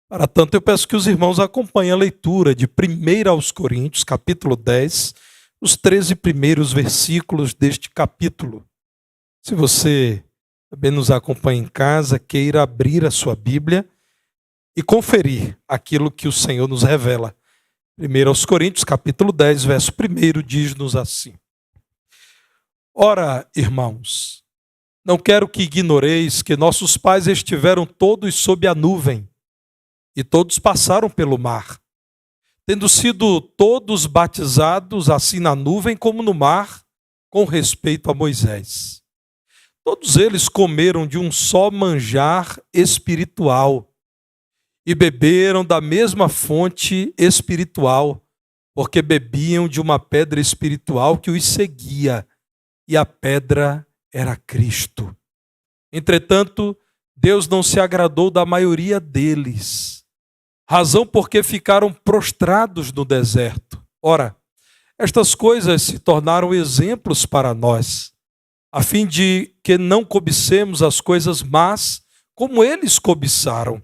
Para tanto, eu peço que os irmãos acompanhem a leitura de 1 aos Coríntios, capítulo 10, os 13 primeiros versículos deste capítulo. Se você também nos acompanha em casa, queira abrir a sua Bíblia e conferir aquilo que o Senhor nos revela. 1 aos Coríntios, capítulo 10, verso 1, diz-nos assim: Ora, irmãos, não quero que ignoreis que nossos pais estiveram todos sob a nuvem, e todos passaram pelo mar, tendo sido todos batizados, assim na nuvem como no mar, com respeito a Moisés. Todos eles comeram de um só manjar espiritual e beberam da mesma fonte espiritual, porque bebiam de uma pedra espiritual que os seguia, e a pedra era Cristo. Entretanto, Deus não se agradou da maioria deles, razão porque ficaram prostrados no deserto. Ora, estas coisas se tornaram exemplos para nós, a fim de que não cobicemos as coisas más como eles cobiçaram.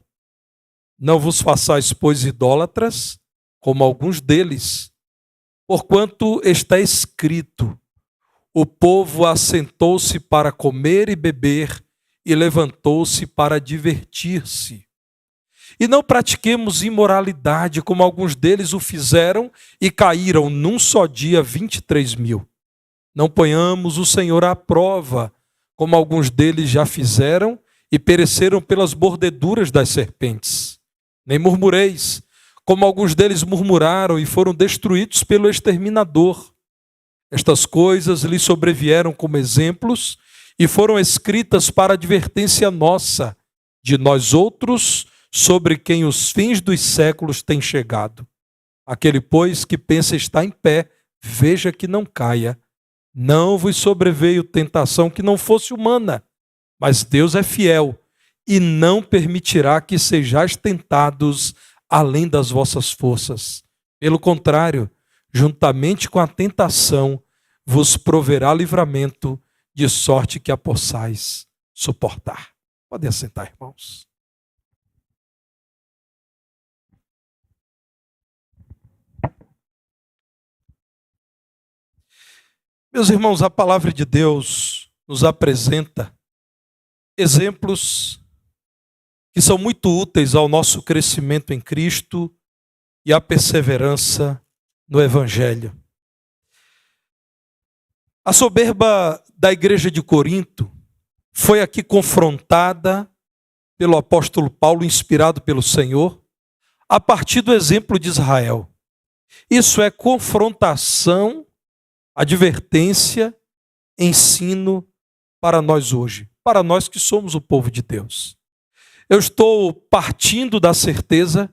Não vos façais, pois, idólatras, como alguns deles, porquanto está escrito: o povo assentou-se para comer e beber e levantou-se para divertir-se. E não pratiquemos imoralidade, como alguns deles o fizeram e caíram num só dia 23.000. Não ponhamos o Senhor à prova, como alguns deles já fizeram e pereceram pelas mordeduras das serpentes. Nem murmureis, como alguns deles murmuraram e foram destruídos pelo exterminador. Estas coisas lhes sobrevieram como exemplos e foram escritas para advertência nossa, de nós outros, sobre quem os fins dos séculos têm chegado. Aquele, pois, que pensa estar em pé, veja que não caia. Não vos sobreveio tentação que não fosse humana, mas Deus é fiel e não permitirá que sejais tentados além das vossas forças. Pelo contrário, juntamente com a tentação, vos proverá livramento, de sorte que a possais suportar. Podem assentar, irmãos. Meus irmãos, a palavra de Deus nos apresenta exemplos que são muito úteis ao nosso crescimento em Cristo e à perseverança no Evangelho. A soberba da igreja de Corinto foi aqui confrontada pelo apóstolo Paulo, inspirado pelo Senhor, a partir do exemplo de Israel. Isso é confrontação, advertência, ensino para nós hoje, para nós que somos o povo de Deus. Eu estou partindo da certeza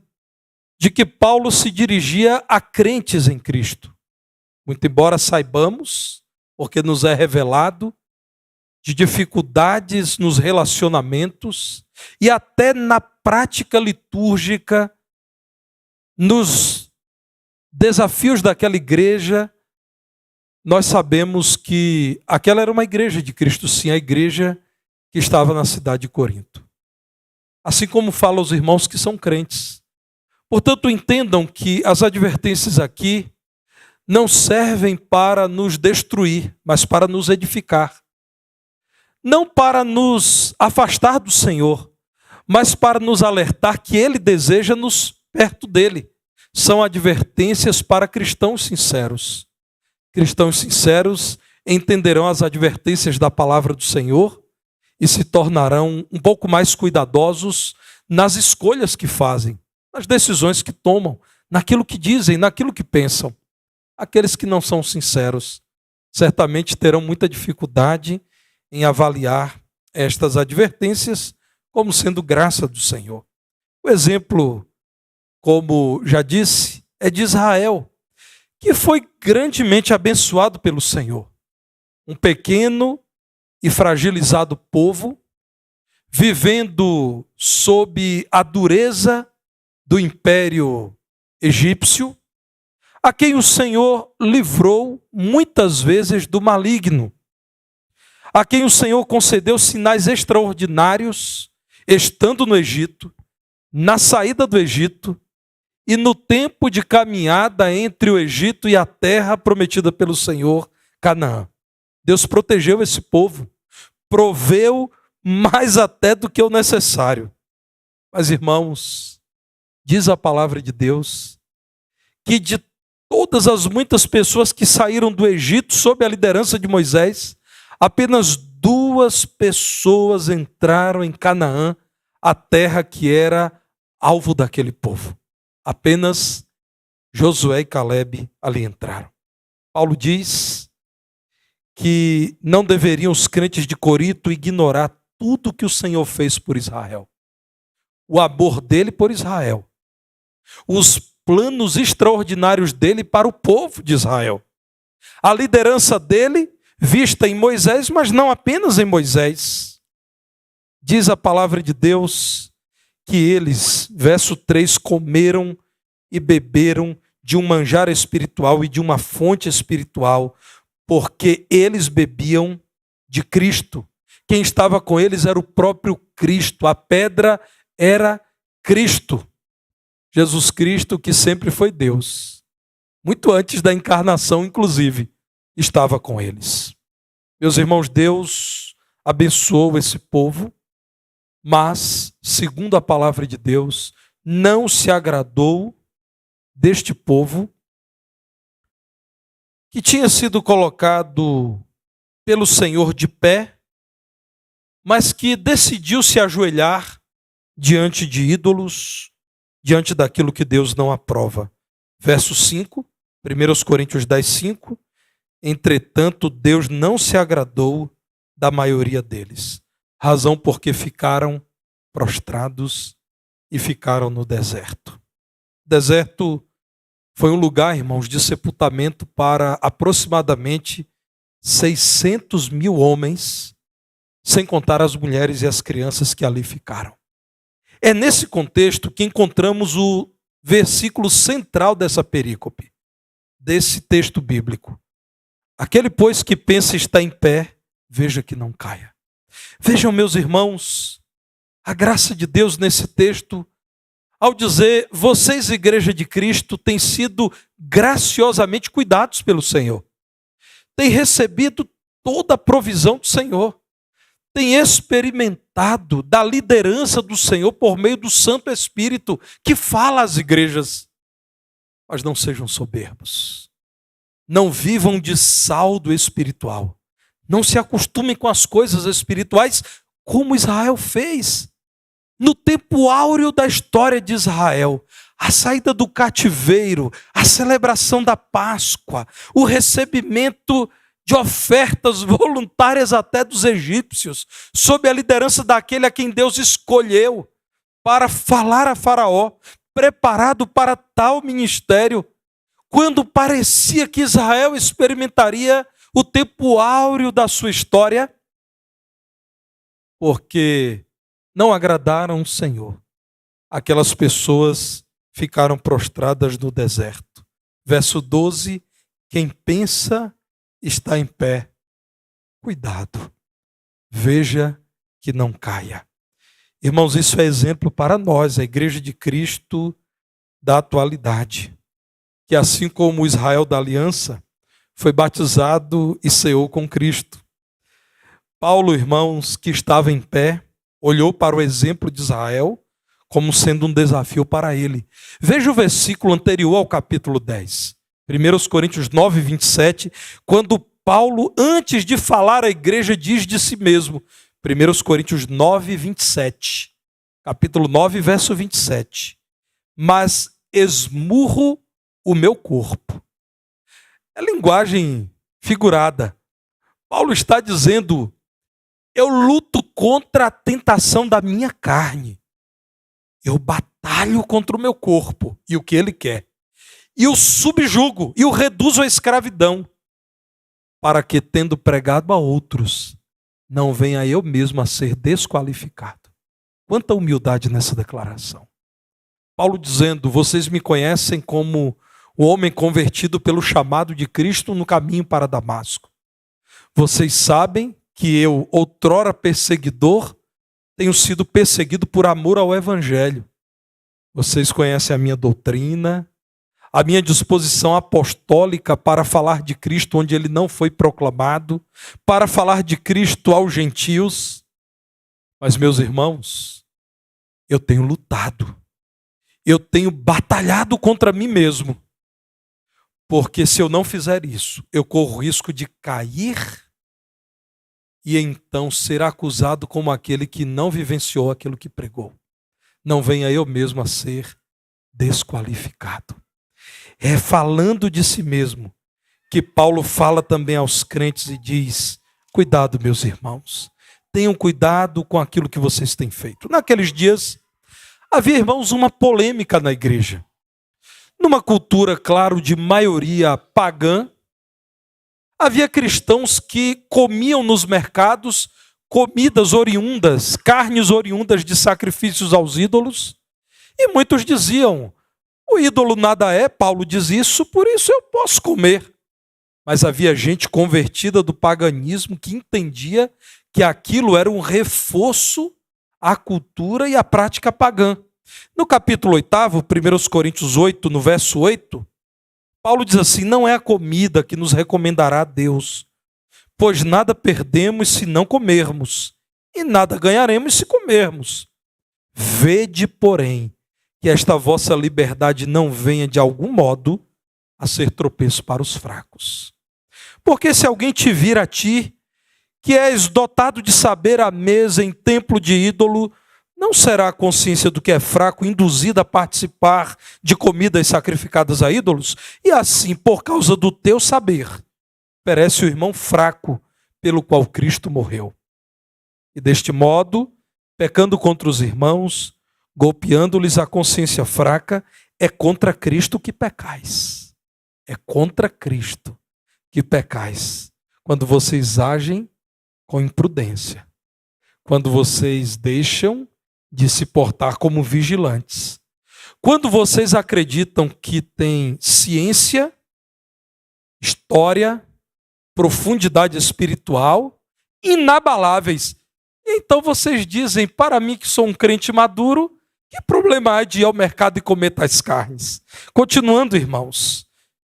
de que Paulo se dirigia a crentes em Cristo. Muito embora saibamos, porque nos é revelado, de dificuldades nos relacionamentos e até na prática litúrgica, nos desafios daquela igreja, nós sabemos que aquela era uma igreja de Cristo, sim, a igreja que estava na cidade de Corinto. Assim como fala aos irmãos que são crentes. Portanto, entendam que as advertências aqui não servem para nos destruir, mas para nos edificar. Não para nos afastar do Senhor, mas para nos alertar que Ele deseja-nos perto dEle. São advertências para cristãos sinceros. Cristãos sinceros entenderão as advertências da palavra do Senhor e se tornarão um pouco mais cuidadosos nas escolhas que fazem, nas decisões que tomam, naquilo que dizem, naquilo que pensam. Aqueles que não são sinceros certamente terão muita dificuldade em avaliar estas advertências como sendo graça do Senhor. O exemplo, como já disse, é de Israel, que foi grandemente abençoado pelo Senhor. Um pequeno e fragilizado povo, vivendo sob a dureza do império egípcio, a quem o Senhor livrou muitas vezes do maligno, a quem o Senhor concedeu sinais extraordinários, estando no Egito, na saída do Egito e no tempo de caminhada entre o Egito e a terra prometida pelo Senhor, Canaã. Deus protegeu esse povo, proveu mais até do que o necessário. Mas, irmãos, diz a palavra de Deus que de todas as muitas pessoas que saíram do Egito sob a liderança de Moisés, apenas 2 pessoas entraram em Canaã, a terra que era alvo daquele povo. Apenas Josué e Calebe ali entraram. Paulo diz que não deveriam os crentes de Corinto ignorar tudo que o Senhor fez por Israel. O amor dele por Israel. Os planos extraordinários dele para o povo de Israel. A liderança dele vista em Moisés, mas não apenas em Moisés. Diz a palavra de Deus que eles, verso 3, comeram e beberam de um manjar espiritual e de uma fonte espiritual, porque eles bebiam de Cristo. Quem estava com eles era o próprio Cristo, a pedra era Cristo. Jesus Cristo, que sempre foi Deus, muito antes da encarnação, inclusive, estava com eles. Meus irmãos, Deus abençoou esse povo, mas, segundo a palavra de Deus, não se agradou deste povo que tinha sido colocado pelo Senhor de pé, mas que decidiu se ajoelhar diante de ídolos, diante daquilo que Deus não aprova. Verso 5, 1 Coríntios 10, 5. Entretanto, Deus não se agradou da maioria deles, razão porque ficaram prostrados e ficaram no deserto. O deserto foi um lugar, irmãos, de sepultamento para aproximadamente 600 mil homens, sem contar as mulheres e as crianças que ali ficaram. É nesse contexto que encontramos o versículo central dessa perícope, desse texto bíblico. Aquele, pois, que pensa estar em pé, veja que não caia. Vejam, meus irmãos, a graça de Deus nesse texto, ao dizer, vocês, Igreja de Cristo, têm sido graciosamente cuidados pelo Senhor. Têm recebido toda a provisão do Senhor. Têm experimentado da liderança do Senhor por meio do Santo Espírito, que fala às igrejas. Mas não sejam soberbos. Não vivam de saldo espiritual. Não se acostumem com as coisas espirituais como Israel fez. No tempo áureo da história de Israel, a saída do cativeiro, a celebração da Páscoa, o recebimento de ofertas voluntárias até dos egípcios, sob a liderança daquele a quem Deus escolheu para falar a Faraó, preparado para tal ministério, quando parecia que Israel experimentaria o tempo áureo da sua história, porque não agradaram o Senhor. Aquelas pessoas ficaram prostradas no deserto. Verso 12, quem pensa está em pé, cuidado, veja que não caia. Irmãos, isso é exemplo para nós, a Igreja de Cristo da atualidade, que assim como o Israel da aliança, foi batizado e ceou com Cristo. Paulo, irmãos, que estava em pé, olhou para o exemplo de Israel como sendo um desafio para ele. Veja o versículo anterior ao capítulo 10. 1 Coríntios 9, 27, quando Paulo, antes de falar à igreja, diz de si mesmo. 1 Coríntios 9, 27. Capítulo 9, verso 27. Mas esmurro o meu corpo. É linguagem figurada. Paulo está dizendo, eu luto contra a tentação da minha carne. Eu batalho contra o meu corpo e o que ele quer. E o subjugo e o reduzo à escravidão, para que, tendo pregado a outros, não venha eu mesmo a ser desqualificado. Quanta humildade nessa declaração. Paulo dizendo, vocês me conhecem como o homem convertido pelo chamado de Cristo no caminho para Damasco. Vocês sabem que eu, outrora perseguidor, tenho sido perseguido por amor ao Evangelho. Vocês conhecem a minha doutrina, a minha disposição apostólica para falar de Cristo onde ele não foi proclamado, para falar de Cristo aos gentios. Mas, meus irmãos, eu tenho lutado, eu tenho batalhado contra mim mesmo, porque se eu não fizer isso, eu corro o risco de cair e então ser acusado como aquele que não vivenciou aquilo que pregou. Não venha eu mesmo a ser desqualificado. É falando de si mesmo que Paulo fala também aos crentes e diz: cuidado, meus irmãos, tenham cuidado com aquilo que vocês têm feito. Naqueles dias, havia, irmãos, uma polêmica na igreja. Numa cultura, claro, de maioria pagã, havia cristãos que comiam nos mercados comidas oriundas, carnes oriundas de sacrifícios aos ídolos, e muitos diziam: o ídolo nada é, Paulo diz isso, por isso eu posso comer. Mas havia gente convertida do paganismo que entendia que aquilo era um reforço à cultura e à prática pagã. No capítulo 8, 1 Coríntios 8, no verso 8, Paulo diz assim: não é a comida que nos recomendará a Deus, pois nada perdemos se não comermos, e nada ganharemos se comermos. Vede, porém, que esta vossa liberdade não venha de algum modo a ser tropeço para os fracos. Porque se alguém te vir a ti, que és dotado de saber à mesa em templo de ídolo, não será a consciência do que é fraco induzida a participar de comidas sacrificadas a ídolos? E assim, por causa do teu saber, perece o irmão fraco pelo qual Cristo morreu. E deste modo, pecando contra os irmãos, golpeando-lhes a consciência fraca, é contra Cristo que pecais. É contra Cristo que pecais. Quando vocês agem com imprudência. Quando vocês deixam de se portar como vigilantes. Quando vocês acreditam que tem ciência, história, profundidade espiritual, inabaláveis. E então vocês dizem: para mim que sou um crente maduro, que problema há de ir ao mercado e comer tais carnes? Continuando, irmãos,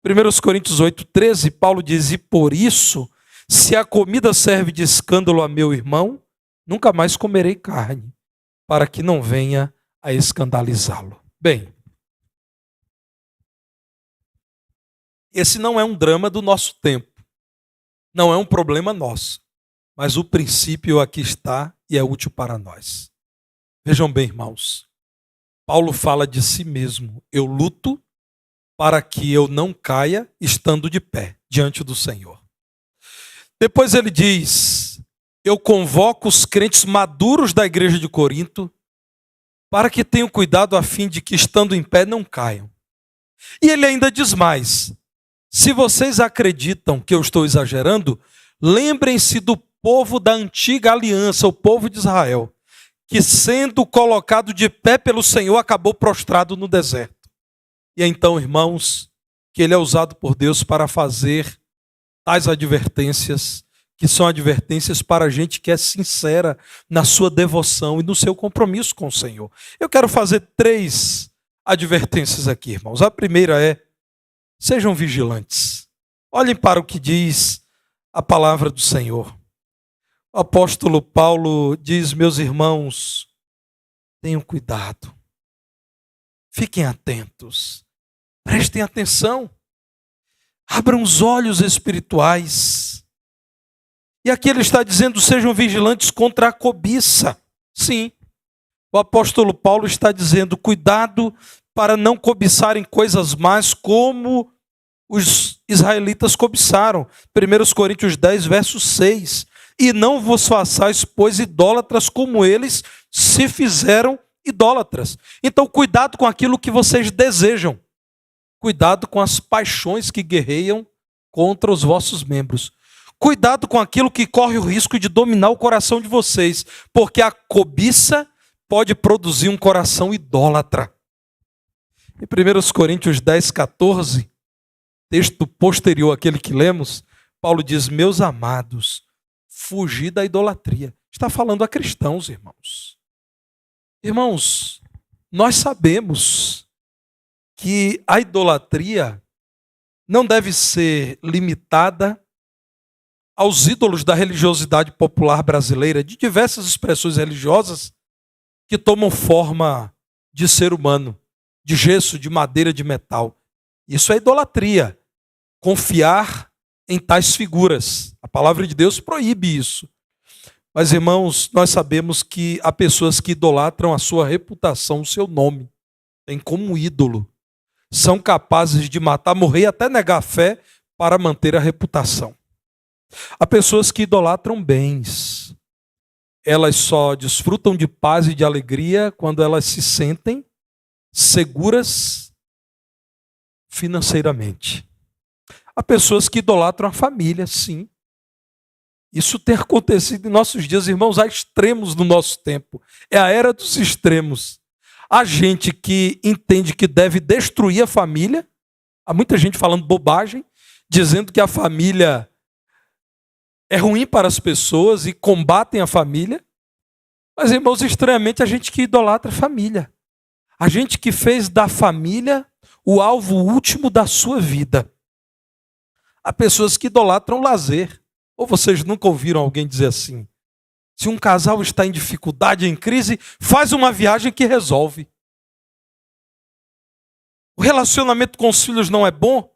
1 Coríntios 8, 13, Paulo diz: e por isso, se a comida serve de escândalo a meu irmão, nunca mais comerei carne, para que não venha a escandalizá-lo. Bem, esse não é um drama do nosso tempo, não é um problema nosso, mas o princípio aqui está e é útil para nós. Vejam bem, irmãos, Paulo fala de si mesmo: eu luto para que eu não caia estando de pé diante do Senhor. Depois ele diz: eu convoco os crentes maduros da igreja de Corinto para que tenham cuidado a fim de que, estando em pé, não caiam. E ele ainda diz mais: se vocês acreditam que eu estou exagerando, lembrem-se do povo da antiga aliança, o povo de Israel, que sendo colocado de pé pelo Senhor, acabou prostrado no deserto. E então, irmãos, que ele é usado por Deus para fazer tais advertências, que são advertências para a gente que é sincera na sua devoção e no seu compromisso com o Senhor. Eu quero fazer 3 advertências aqui, irmãos. A primeira é: sejam vigilantes. Olhem para o que diz a palavra do Senhor. O apóstolo Paulo diz: meus irmãos, tenham cuidado. Fiquem atentos. Prestem atenção. Abram os olhos espirituais. E aqui ele está dizendo: sejam vigilantes contra a cobiça. Sim, o apóstolo Paulo está dizendo: cuidado para não cobiçarem coisas más como os israelitas cobiçaram. 1 Coríntios 10, verso 6. E não vos façais, pois, idólatras como eles se fizeram idólatras. Então, cuidado com aquilo que vocês desejam. Cuidado com as paixões que guerreiam contra os vossos membros. Cuidado com aquilo que corre o risco de dominar o coração de vocês, porque a cobiça pode produzir um coração idólatra. Em 1 Coríntios 10, 14, texto posterior àquele que lemos, Paulo diz: meus amados, fugi da idolatria. Está falando a cristãos, irmãos. Irmãos, Nós sabemos que a idolatria não deve ser limitada aos ídolos da religiosidade popular brasileira, de diversas expressões religiosas que tomam forma de ser humano, de gesso, de madeira, de metal. Isso é idolatria. Confiar em tais figuras. A palavra de Deus proíbe isso. Mas, irmãos, nós sabemos que há pessoas que idolatram a sua reputação, o seu nome. Tem como ídolo. São capazes de matar, morrer e até negar a fé para manter a reputação. Há pessoas que idolatram bens. Elas só desfrutam de paz e de alegria quando elas se sentem seguras financeiramente. Há pessoas que idolatram a família, sim. Isso tem acontecido em nossos dias, irmãos, há extremos no nosso tempo. É a era dos extremos. Há gente que entende que deve destruir a família. Há muita gente falando bobagem, dizendo que a família é ruim para as pessoas e combatem a família. Mas, irmãos, estranhamente, a gente que idolatra a família. A gente que fez da família o alvo último da sua vida. Há pessoas que idolatram o lazer. Ou vocês nunca ouviram alguém dizer assim? Se um casal está em dificuldade, em crise, faz uma viagem que resolve. O relacionamento com os filhos não é bom?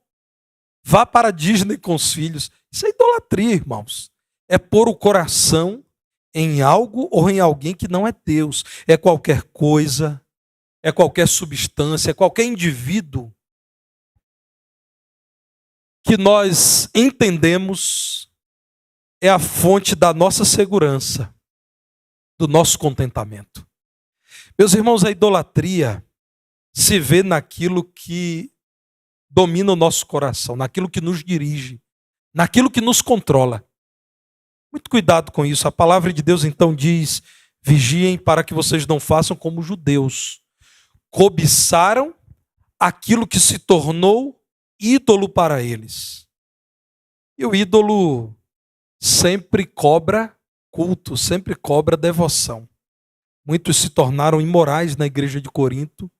Vá para a Disney com os filhos. Isso é idolatria, irmãos. É pôr o coração em algo ou em alguém que não é Deus. É qualquer coisa, é qualquer substância, é qualquer indivíduo que nós entendemos é a fonte da nossa segurança, do nosso contentamento. Meus irmãos, a idolatria se vê naquilo que domina o nosso coração, naquilo que nos dirige, naquilo que nos controla. Muito cuidado com isso. A palavra de Deus então diz: vigiem para que vocês não façam como os judeus. Cobiçaram aquilo que se tornou ídolo para eles. E o ídolo sempre cobra culto, sempre cobra devoção. Muitos se tornaram imorais na igreja de Corinto,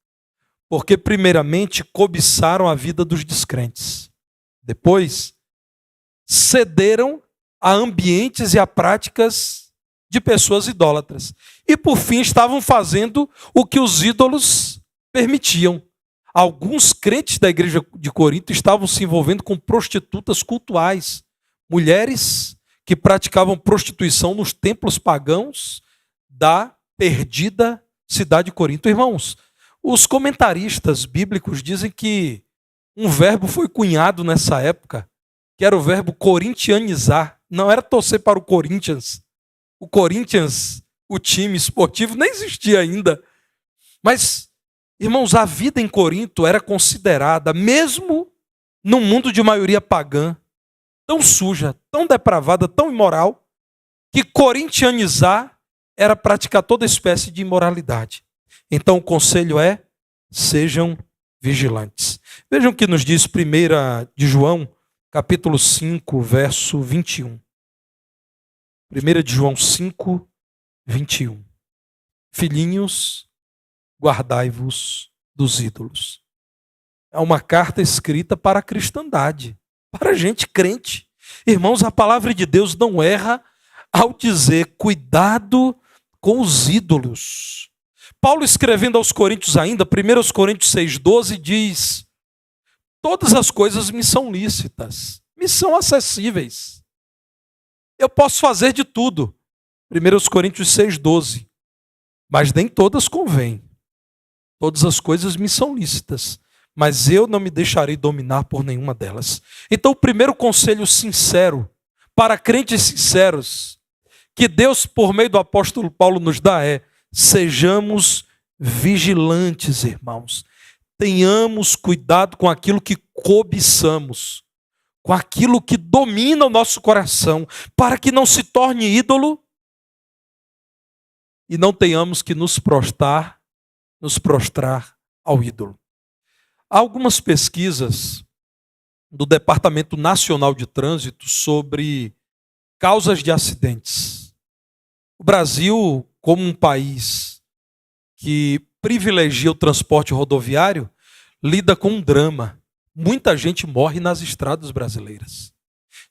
porque primeiramente cobiçaram a vida dos descrentes. Depois, cederam a ambientes e a práticas de pessoas idólatras. E por fim estavam fazendo o que os ídolos permitiam. Alguns crentes da igreja de Corinto estavam se envolvendo com prostitutas cultuais, mulheres que praticavam prostituição nos templos pagãos da perdida cidade de Corinto. Irmãos, os comentaristas bíblicos dizem que um verbo foi cunhado nessa época, que era o verbo corintianizar. Não era torcer para o Corinthians. O Corinthians, o time esportivo, nem existia ainda. Mas, irmãos, a vida em Corinto era considerada, mesmo num mundo de maioria pagã, tão suja, tão depravada, tão imoral, que corintianizar era praticar toda espécie de imoralidade. Então o conselho é: sejam vigilantes. Vejam o que nos diz 1 de João, capítulo 5, verso 21. 1 de João 5, 21. Filhinhos, guardai-vos dos ídolos. É uma carta escrita para a cristandade, para a gente crente. Irmãos, a palavra de Deus não erra ao dizer: cuidado com os ídolos. Paulo, escrevendo aos Coríntios ainda, 1 Coríntios 6,12, diz: todas as coisas me são lícitas, me são acessíveis. Eu posso fazer de tudo. 1 Coríntios 6,12. Mas nem todas convêm. Todas as coisas me são lícitas, mas eu não me deixarei dominar por nenhuma delas. Então, o primeiro conselho sincero para crentes sinceros que Deus, por meio do apóstolo Paulo, nos dá é: sejamos vigilantes, irmãos. Tenhamos cuidado com aquilo que cobiçamos, com aquilo que domina o nosso coração, para que não se torne ídolo e não tenhamos que nos prostrar ao ídolo. Há algumas pesquisas do Departamento Nacional de Trânsito sobre causas de acidentes. O Brasil, como um país que privilegia o transporte rodoviário lida com um drama. Muita gente morre nas estradas brasileiras.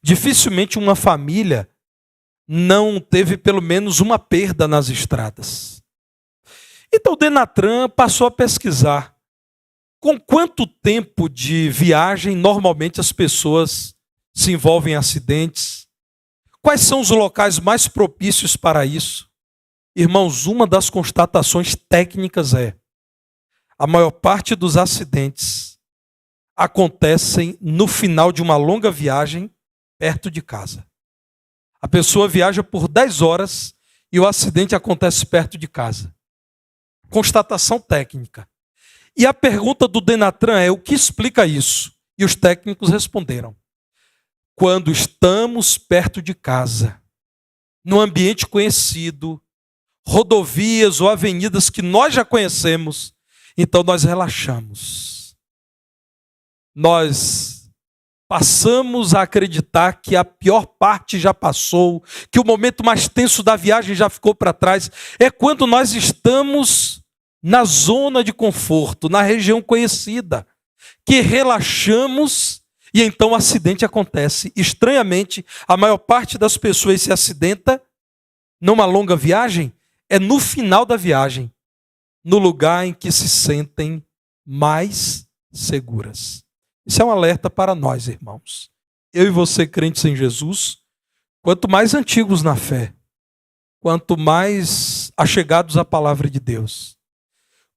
Dificilmente uma família não teve pelo menos uma perda nas estradas. Então o Denatran passou a pesquisar com quanto tempo de viagem normalmente as pessoas se envolvem em acidentes. Quais são os locais mais propícios para isso? Irmãos, uma das constatações técnicas é: a maior parte dos acidentes acontecem no final de uma longa viagem perto de casa. A pessoa viaja por 10 horas e o acidente acontece perto de casa. Constatação técnica. E a pergunta do Denatran é: o que explica isso? E os técnicos responderam: quando estamos perto de casa, num ambiente conhecido, rodovias ou avenidas que nós já conhecemos, então nós relaxamos. Nós passamos a acreditar que a pior parte já passou, que o momento mais tenso da viagem já ficou para trás. É quando nós estamos na zona de conforto, na região conhecida, que relaxamos e então o acidente acontece. Estranhamente, a maior parte das pessoas se acidenta numa longa viagem, é no final da viagem, no lugar em que se sentem mais seguras. Isso é um alerta para nós, irmãos. Eu e você, crentes em Jesus, quanto mais antigos na fé, quanto mais achegados à palavra de Deus,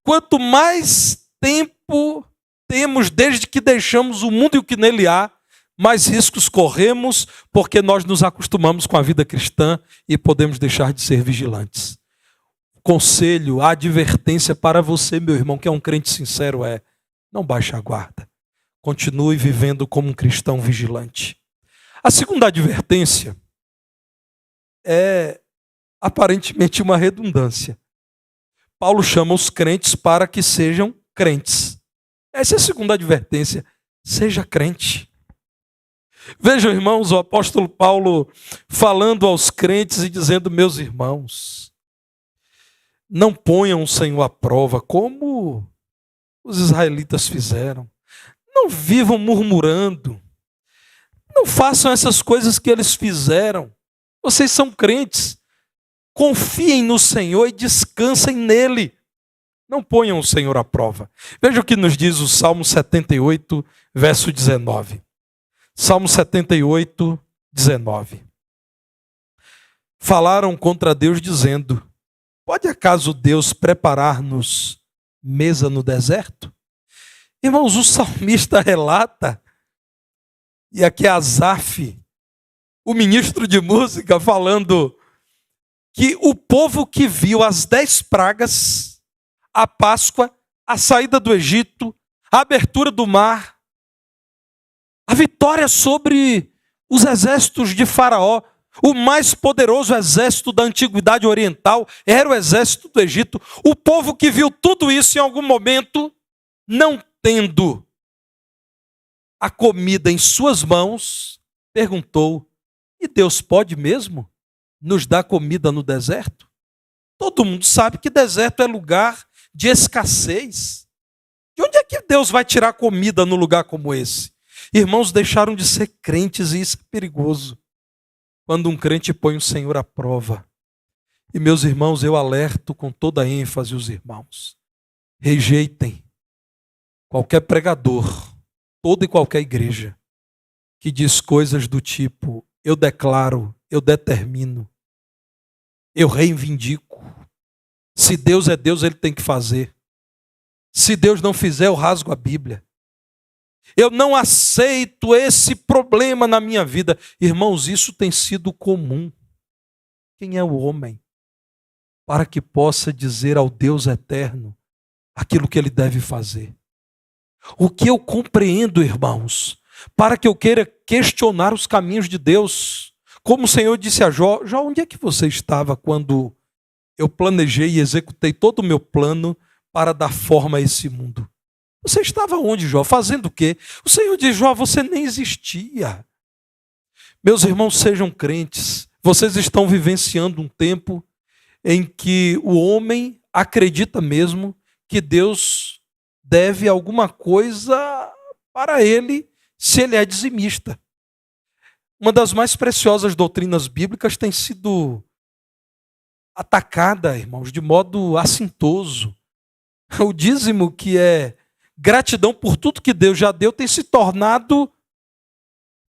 quanto mais tempo temos desde que deixamos o mundo e o que nele há, mais riscos corremos, porque nós nos acostumamos com a vida cristã e podemos deixar de ser vigilantes. Conselho, a advertência para você, meu irmão, que é um crente sincero, é: não baixe a guarda. Continue vivendo como um cristão vigilante. A segunda advertência é aparentemente uma redundância. Paulo chama os crentes para que sejam crentes. Essa é a segunda advertência: seja crente. Vejam, irmãos, o apóstolo Paulo falando aos crentes e dizendo: meus irmãos, não ponham o Senhor à prova como os israelitas fizeram. Não vivam murmurando. Não façam essas coisas que eles fizeram. Vocês são crentes. Confiem no Senhor e descansem nele. Não ponham o Senhor à prova. Veja o que nos diz o Salmo 78, verso 19. Salmo 78, 19. Falaram contra Deus dizendo: pode acaso Deus preparar-nos mesa no deserto? Irmãos, o salmista relata, e aqui é Asaf, o ministro de música, falando que o povo que viu as 10 pragas, a Páscoa, a saída do Egito, a abertura do mar, a vitória sobre os exércitos de Faraó, o mais poderoso exército da antiguidade oriental era o exército do Egito. O povo que viu tudo isso em algum momento, não tendo a comida em suas mãos, perguntou: e Deus pode mesmo nos dar comida no deserto? Todo mundo sabe que deserto é lugar de escassez. De onde é que Deus vai tirar comida num lugar como esse? Irmãos, deixaram de ser crentes e isso é perigoso. Quando um crente põe o Senhor à prova. E meus irmãos, eu alerto com toda a ênfase os irmãos: rejeitem qualquer pregador, toda e qualquer igreja, que diz coisas do tipo: eu declaro, eu determino, eu reivindico. Se Deus é Deus, Ele tem que fazer. Se Deus não fizer, eu rasgo a Bíblia. Eu não aceito esse problema na minha vida. Irmãos, isso tem sido comum. Quem é o homem para que possa dizer ao Deus eterno aquilo que Ele deve fazer? O que eu compreendo, irmãos, para que eu queira questionar os caminhos de Deus? Como o Senhor disse a Jó: Jó, onde é que você estava quando eu planejei e executei todo o meu plano para dar forma a esse mundo? Você estava onde, Jó? Fazendo o quê? O Senhor diz: Jó, você nem existia. Meus irmãos, sejam crentes. Vocês estão vivenciando um tempo em que o homem acredita mesmo que Deus deve alguma coisa para ele se ele é dizimista. Uma das mais preciosas doutrinas bíblicas tem sido atacada, irmãos, de modo assintoso. O dízimo, que é gratidão por tudo que Deus já deu, tem se tornado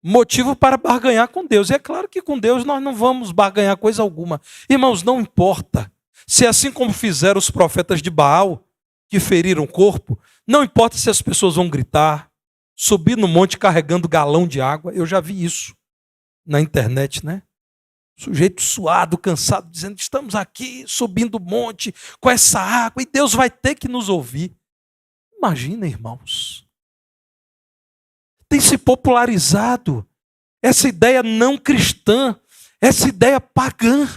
motivo para barganhar com Deus. E é claro que com Deus nós não vamos barganhar coisa alguma. Irmãos, não importa se assim como fizeram os profetas de Baal, que feriram o corpo, não importa se as pessoas vão gritar, subir no monte carregando galão de água. Eu já vi isso na internet, né? Sujeito suado, cansado, dizendo: estamos aqui subindo o monte com essa água e Deus vai ter que nos ouvir. Imagina, irmãos. Tem se popularizado essa ideia não cristã, essa ideia pagã.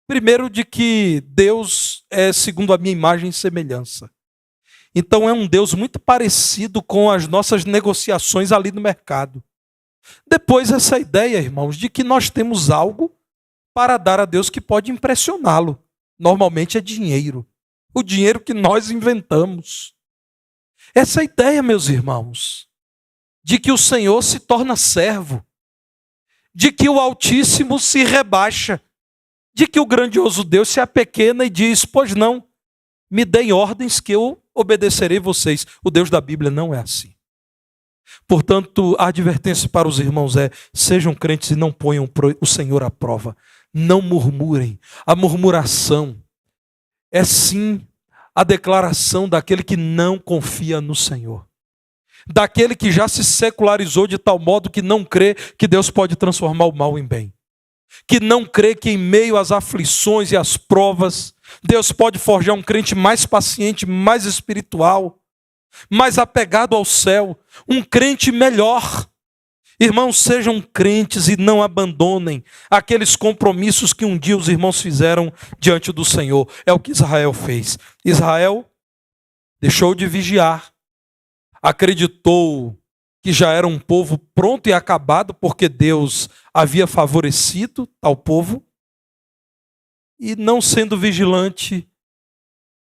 Primeiro, de que Deus é segundo a minha imagem e semelhança. Então é um Deus muito parecido com as nossas negociações ali no mercado. Depois, essa ideia, irmãos, de que nós temos algo para dar a Deus que pode impressioná-lo. Normalmente é dinheiro. O dinheiro que nós inventamos. Essa ideia, meus irmãos, de que o Senhor se torna servo, de que o Altíssimo se rebaixa, de que o grandioso Deus se apequena e diz: pois não, me deem ordens que eu obedecerei vocês. O Deus da Bíblia não é assim. Portanto, a advertência para os irmãos é: sejam crentes e não ponham o Senhor à prova. Não murmurem. A murmuração é sim a declaração daquele que não confia no Senhor. Daquele que já se secularizou de tal modo que não crê que Deus pode transformar o mal em bem. Que não crê que em meio às aflições e às provas, Deus pode forjar um crente mais paciente, mais espiritual, mais apegado ao céu, um crente melhor. Irmãos, sejam crentes e não abandonem aqueles compromissos que um dia os irmãos fizeram diante do Senhor. É o que Israel fez. Israel deixou de vigiar, acreditou que já era um povo pronto e acabado, porque Deus havia favorecido tal povo, e não sendo vigilante,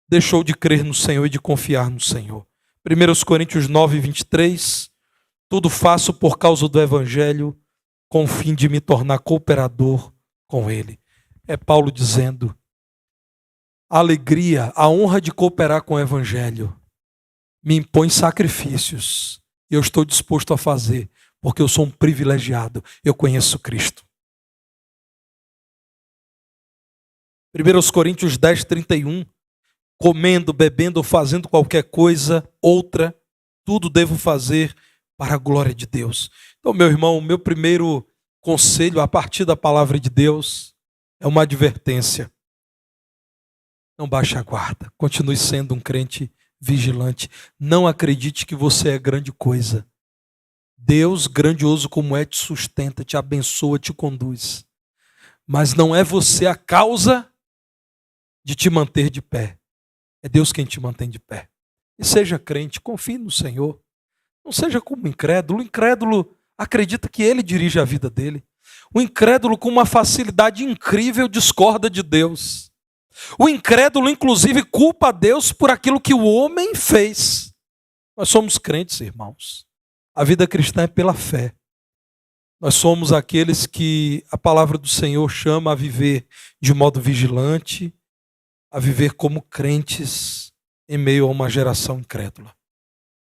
deixou de crer no Senhor e de confiar no Senhor. 1 Coríntios 9, 23, tudo faço por causa do Evangelho, com o fim de me tornar cooperador com ele. É Paulo dizendo: a alegria, a honra de cooperar com o Evangelho me impõe sacrifícios, e eu estou disposto a fazer, porque eu sou um privilegiado, eu conheço Cristo. 1 Coríntios 10, 31, comendo, bebendo ou fazendo qualquer coisa, outra, tudo devo fazer para a glória de Deus. Então, meu irmão, o meu primeiro conselho a partir da palavra de Deus é uma advertência. Não baixe a guarda, continue sendo um crente vigilante. Não acredite que você é grande coisa. Deus, grandioso como é, te sustenta, te abençoa, te conduz. Mas não é você a causa de te manter de pé. É Deus quem te mantém de pé. E seja crente, confie no Senhor. Não seja como incrédulo. O incrédulo acredita que ele dirige a vida dele. O incrédulo, com uma facilidade incrível, discorda de Deus. O incrédulo, inclusive, culpa a Deus por aquilo que o homem fez. Nós somos crentes, irmãos. A vida cristã é pela fé. Nós somos aqueles que a palavra do Senhor chama a viver de modo vigilante, a viver como crentes em meio a uma geração incrédula.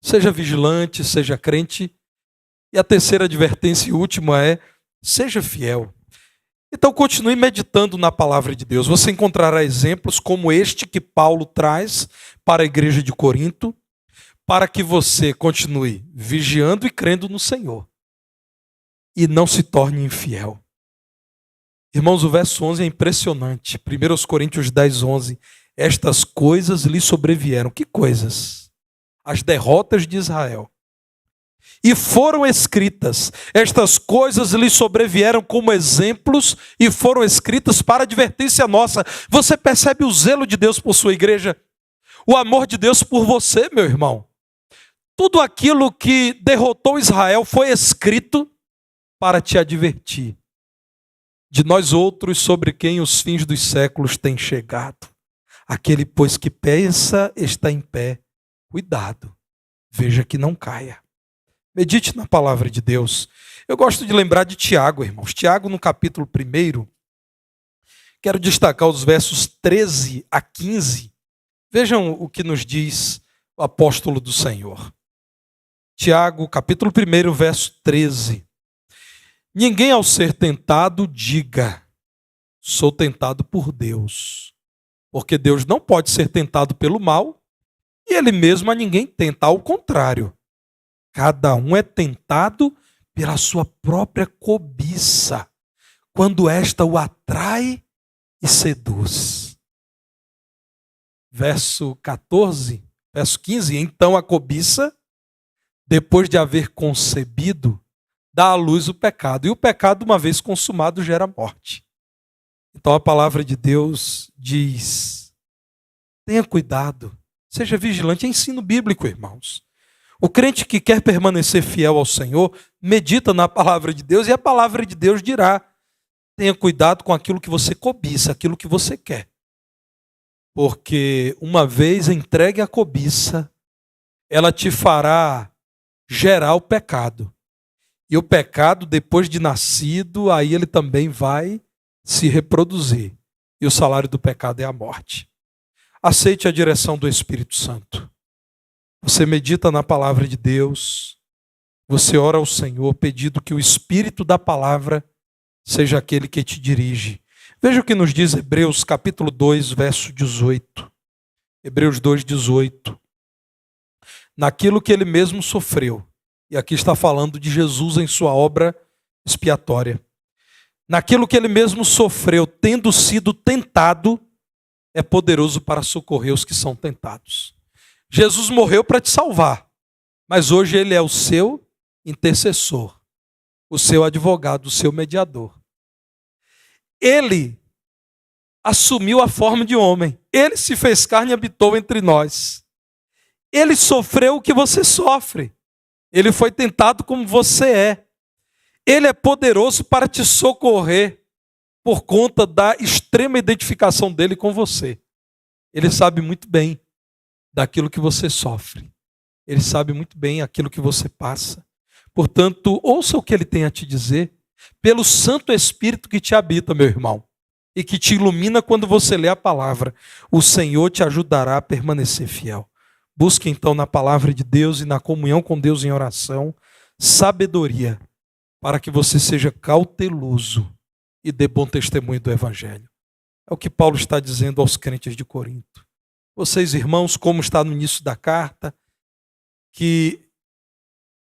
Seja vigilante, seja crente. E a terceira advertência e última é: seja fiel. Então continue meditando na palavra de Deus. Você encontrará exemplos como este que Paulo traz para a igreja de Corinto, para que você continue vigiando e crendo no Senhor e não se torne infiel. Irmãos, o verso 11 é impressionante. 1 Coríntios 10, 11. Estas coisas lhe sobrevieram. Que coisas? As derrotas de Israel. E foram escritas. Estas coisas lhe sobrevieram como exemplos e foram escritas para advertência nossa. Você percebe o zelo de Deus por sua igreja? O amor de Deus por você, meu irmão. Tudo aquilo que derrotou Israel foi escrito para te advertir de nós outros sobre quem os fins dos séculos têm chegado. Aquele, pois, que pensa está em pé. Cuidado, veja que não caia. Medite na palavra de Deus. Eu gosto de lembrar de Tiago, irmãos. Tiago, no capítulo 1, quero destacar os versos 13 a 15. Vejam o que nos diz o apóstolo do Senhor. Tiago, capítulo 1, verso 13. Ninguém ao ser tentado diga, sou tentado por Deus. Porque Deus não pode ser tentado pelo mal, e ele mesmo a ninguém tenta, ao contrário. Cada um é tentado pela sua própria cobiça, quando esta o atrai e seduz. Verso 15, então a cobiça, depois de haver concebido, dá à luz o pecado, e o pecado, uma vez consumado, gera morte. Então a palavra de Deus diz, tenha cuidado, seja vigilante, é ensino bíblico, irmãos. O crente que quer permanecer fiel ao Senhor, medita na palavra de Deus, e a palavra de Deus dirá, tenha cuidado com aquilo que você cobiça, aquilo que você quer. Porque uma vez entregue à cobiça, ela te fará gerar o pecado. E o pecado, depois de nascido, aí ele também vai se reproduzir. E o salário do pecado é a morte. Aceite a direção do Espírito Santo. Você medita na palavra de Deus. Você ora ao Senhor pedindo que o Espírito da palavra seja aquele que te dirige. Veja o que nos diz Hebreus capítulo 2, verso 18. Hebreus 2, 18. Naquilo que ele mesmo sofreu. E aqui está falando de Jesus em sua obra expiatória. Naquilo que ele mesmo sofreu, tendo sido tentado, é poderoso para socorrer os que são tentados. Jesus morreu para te salvar, mas hoje ele é o seu intercessor, o seu advogado, o seu mediador. Ele assumiu a forma de homem, ele se fez carne e habitou entre nós. Ele sofreu o que você sofre. Ele foi tentado como você é. Ele é poderoso para te socorrer por conta da extrema identificação dele com você. Ele sabe muito bem daquilo que você sofre. Ele sabe muito bem aquilo que você passa. Portanto, ouça o que ele tem a te dizer pelo Santo Espírito que te habita, meu irmão, e que te ilumina quando você lê a palavra. O Senhor te ajudará a permanecer fiel. Busque então na palavra de Deus e na comunhão com Deus em oração sabedoria para que você seja cauteloso e dê bom testemunho do Evangelho. É o que Paulo está dizendo aos crentes de Corinto. Vocês, irmãos, como está no início da carta, que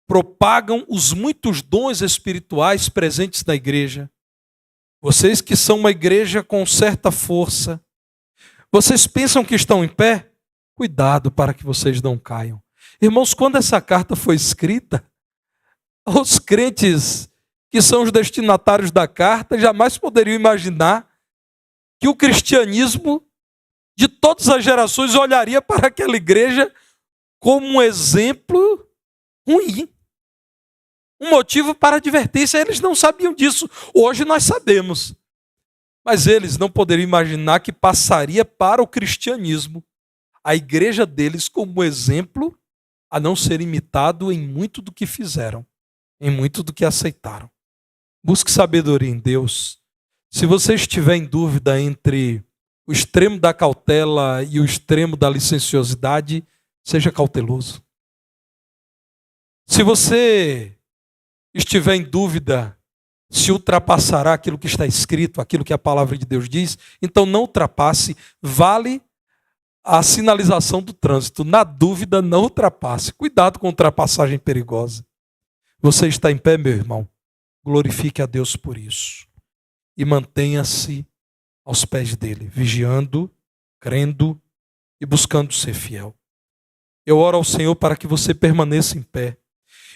propagam os muitos dons espirituais presentes na igreja, vocês que são uma igreja com certa força, vocês pensam que estão em pé? Cuidado para que vocês não caiam. Irmãos, quando essa carta foi escrita, os crentes que são os destinatários da carta jamais poderiam imaginar que o cristianismo de todas as gerações olharia para aquela igreja como um exemplo ruim. Um motivo para advertência. Eles não sabiam disso. Hoje nós sabemos. Mas eles não poderiam imaginar que passaria para o cristianismo a igreja deles como exemplo a não ser imitado em muito do que fizeram, em muito do que aceitaram. Busque sabedoria em Deus. Se você estiver em dúvida entre o extremo da cautela e o extremo da licenciosidade, seja cauteloso. Se você estiver em dúvida se ultrapassará aquilo que está escrito, aquilo que a palavra de Deus diz, então não ultrapasse, vale a sinalização do trânsito. Na dúvida, não ultrapasse. Cuidado com ultrapassagem perigosa. Você está em pé, meu irmão? Glorifique a Deus por isso. E mantenha-se aos pés dele, vigiando, crendo e buscando ser fiel. Eu oro ao Senhor para que você permaneça em pé.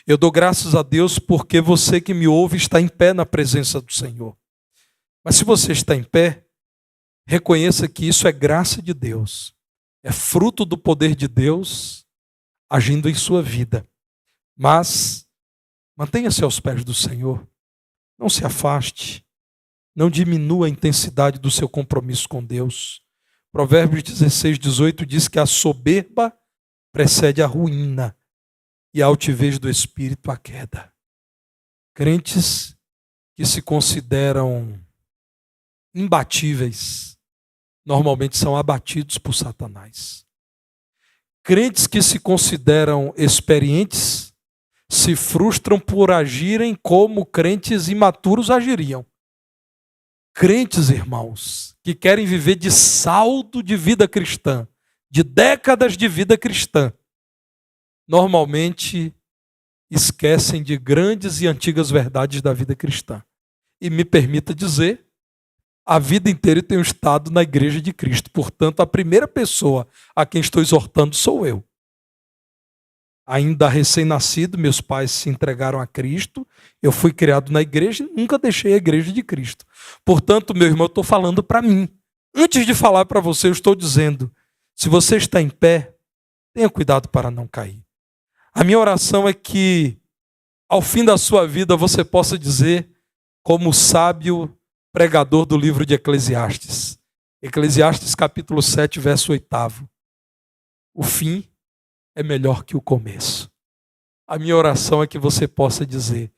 Eu dou graças a Deus porque você que me ouve está em pé na presença do Senhor. Mas se você está em pé, reconheça que isso é graça de Deus. É fruto do poder de Deus agindo em sua vida. Mas mantenha-se aos pés do Senhor. Não se afaste. Não diminua a intensidade do seu compromisso com Deus. Provérbios 16, 18 diz que a soberba precede a ruína e a altivez do espírito a queda. Crentes que se consideram imbatíveis normalmente são abatidos por Satanás. Crentes que se consideram experientes se frustram por agirem como crentes imaturos agiriam. Crentes, irmãos, que querem viver de saldo de vida cristã, de décadas de vida cristã, normalmente esquecem de grandes e antigas verdades da vida cristã. E me permita dizer, a vida inteira eu tenho estado na igreja de Cristo. Portanto, a primeira pessoa a quem estou exortando sou eu. Ainda recém-nascido, meus pais se entregaram a Cristo, eu fui criado na igreja e nunca deixei a igreja de Cristo. Portanto, meu irmão, eu estou falando para mim. Antes de falar para você, eu estou dizendo, se você está em pé, tenha cuidado para não cair. A minha oração é que, ao fim da sua vida, você possa dizer, como o sábio pregador do livro de Eclesiastes. Eclesiastes capítulo 7, verso 8. O fim é melhor que o começo. A minha oração é que você possa dizer,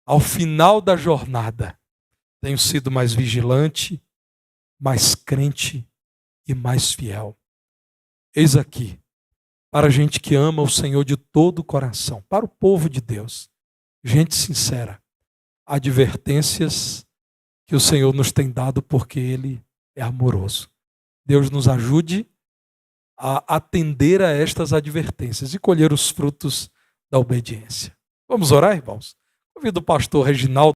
ao final da jornada, tenho sido mais vigilante, mais crente e mais fiel. Eis aqui, para a gente que ama o Senhor de todo o coração, para o povo de Deus, gente sincera, advertências que o Senhor nos tem dado porque Ele é amoroso. Deus nos ajude a atender a estas advertências e colher os frutos da obediência. Vamos orar, irmãos? Convido o pastor Reginaldo